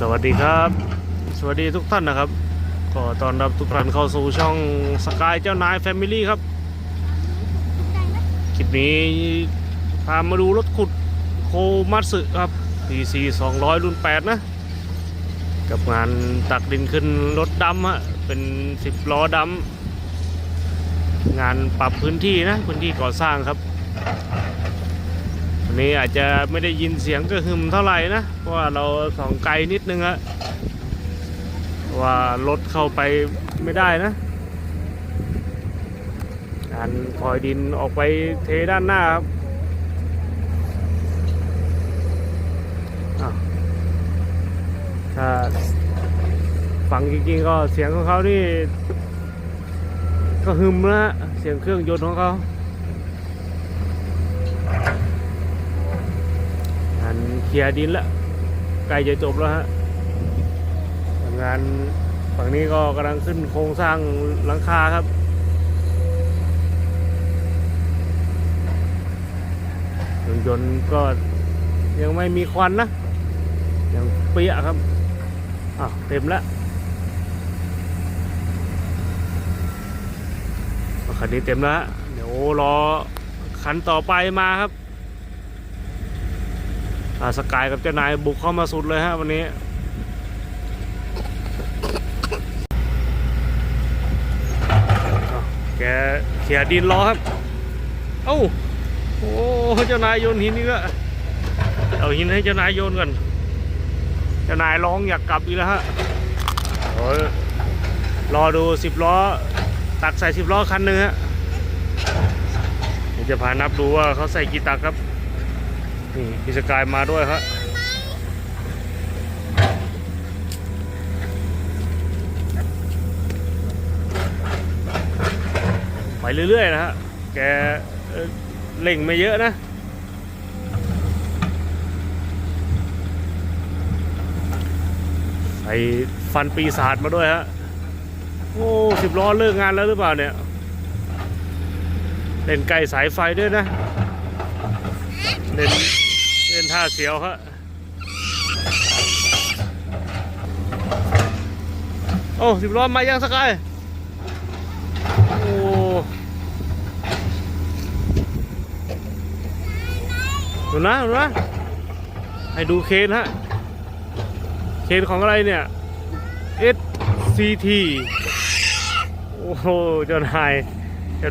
สวัสดีครับสวัสดีทุกท่านนะครับก็ต้อนรับทุกท่านเข้าสู่ช่องสกายเจ้านายแฟมิลี่ครับคลิปนี้พามาดูรถขุดโคมัตสึครับ PC 200รุ่น8นะกับงานตักดินขึ้นรถดำฮะเป็น10ล้อดำงานปรับพื้นที่นะพื้นที่ก่อสร้างครับวันนี้อาจจะไม่ได้ยินเสียงกระหึ่มเท่าไหร่นะเพราะว่าเราส่องไกลนิดนึงฮะว่ารถเข้าไปไม่ได้นะการปล่อยดินออกไปเทด้านหน้าครับถ้าฟังจริงๆก็เสียงของเขานี่ก็หึมนะเสียงเครื่องยนต์ของเขาเคลียร์ดินแล้วใกล้จะจบแล้วฮะงานฝั่งนี้ก็กำลังขึ้นโครงสร้างหลังคาครับเครื่องยนต์ก็ยังไม่มีควันนะยังเปียกครับเต็มแล้วคันนี้เต็มแล้วเดี๋ยวรอคันต่อไปมาครับสกายกับเจ้านายบุกเข้ามาสุดเลยฮะวันนี้แกเขี่ยดินรอครับโอ้เจ้านายโยนหินนี่ก็เอาหินให้เจ้านายโยนก่อนเจ้านายร้องอยากกลับอีกแล้วฮะรอดู10ล้อตักใส่10ล้อคันหนึ่งฮะจะพานับดูว่าเขาใส่กี่ตักครับนี่พี่สกายมาด้วยครับไปเรื่อยๆนะฮะแกเล่งไม่เยอะนะใส่ฟันปีศาจมาด้วยฮะ10ล้อเลิกงานแล้วหรือเปล่าเนี่ยเล่นไก่สายไฟด้วยนะเล่นท่าเสียวครับ10ล้อมายังสกายดูนะให้ดูเคนฮะเคนของอะไรเนี่ย SCT เจ้า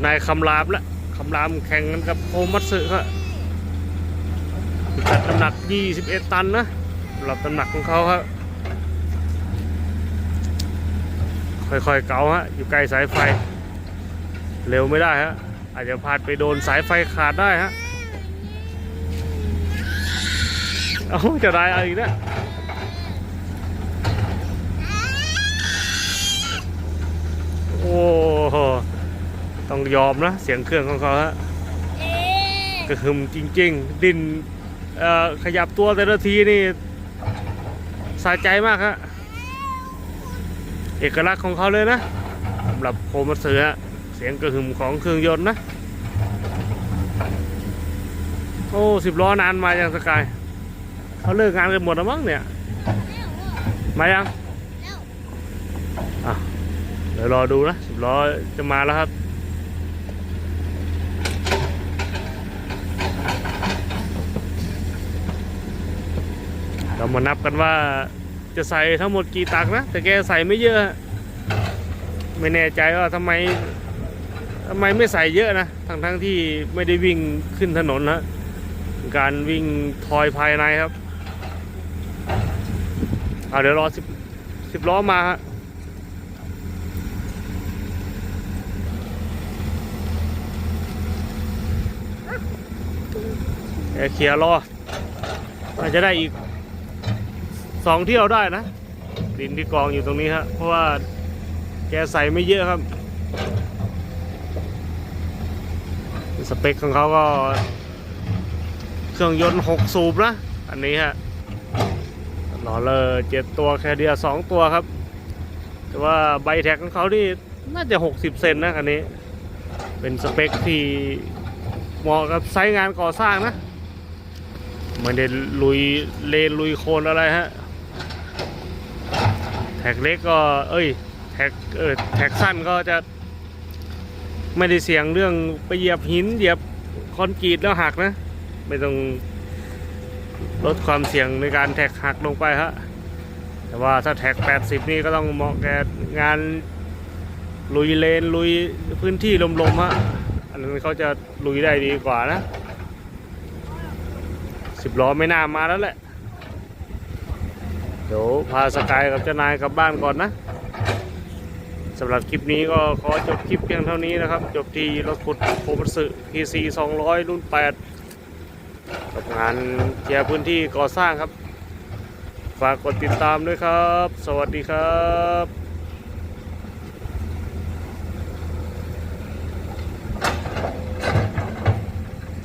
นายคำรามละคำรามแข่งกันกับโคมัตสึครับจัดน้ำหนัก21ตันนะสำหรับน้ำหนักของเขาครับค่อยๆเกาฮะอยู่ใกล้สายไฟเร็วไม่ได้ฮะอาจจะพลาดไปโดนสายไฟขาดได้ฮะจะได้อะไรอีกนะต้องยอมนะเสียงเครื่องของเขาฮะกระหึ่มจริงๆดินขยับตัวแต่ละทีนี่สะใจมากฮะเอกลักษณ์ของเขาเลยนะสำหรับโคมัตสึเสียงกระหึ่มของเครื่องยนต์นะ10ล้อนานมายังสกายเขาเลิกงานกันหมดแล้วมั้งเนี่ยมายังเดี๋ยวรอดูนะ10ล้อจะมาแล้วครับเรามานับกันว่าจะใส่ทั้งหมดกี่ตักนะแต่แกใส่ไม่เยอะไม่แน่ใจว่าทำไมไม่ใส่เยอะนะทั้งที่ไม่ได้วิ่งขึ้นถนนนะการวิ่งทอยภายในครับเดี๋ยวรอ10ล้อมาฮะเคลียร์รออาจจะได้อีก2 เที่ยวได้นะดินที่กองอยู่ตรงนี้ฮะเพราะว่าแกใส่ไม่เยอะครับสเปคของเขาก็เครื่องยนต์6 สูบนะอันนี้ฮะหล่อเลย7 ตัวแค่เดียว2 ตัวครับแต่ว่าใบแท็กของเขาที่น่าจะ60 เซนนะคันนี้เป็นสเปคที่เหมาะกับไซต์งานก่อสร้างนะไม่ได้ลุยเลนลุยโคลนอะไรฮะ ท็กเล็กก็แท็กแท็กสั้นก็จะไม่ได้เสี่ยงเรื่องไปเหยียบหินเหยียบคอนกรีตแล้วหักนะไม่ต้องลดความเสี่ยงในการแท็กหักลงไปฮะแต่ว่าถ้าแท็ก80นี่ก็ต้องเหมาะแก่งานลุยเลนลุยพื้นที่ลมๆฮะอันนั้นเขาจะลุยได้ดีกว่านะ10 ล้อไม่น่ามาแล้วแหละเดี๋ยวพาสกายกับเจ้านายกลับบ้านก่อนนะสำหรับคลิปนี้ก็ขอจบคลิปเพียงเท่านี้นะครับจบที่รถขุดโคมัตสึ PC 200 รุ่น 8กับงานเคลียร์พื้นที่ก่อสร้างครับฝากกดติดตามด้วยครับสวัสดีครับ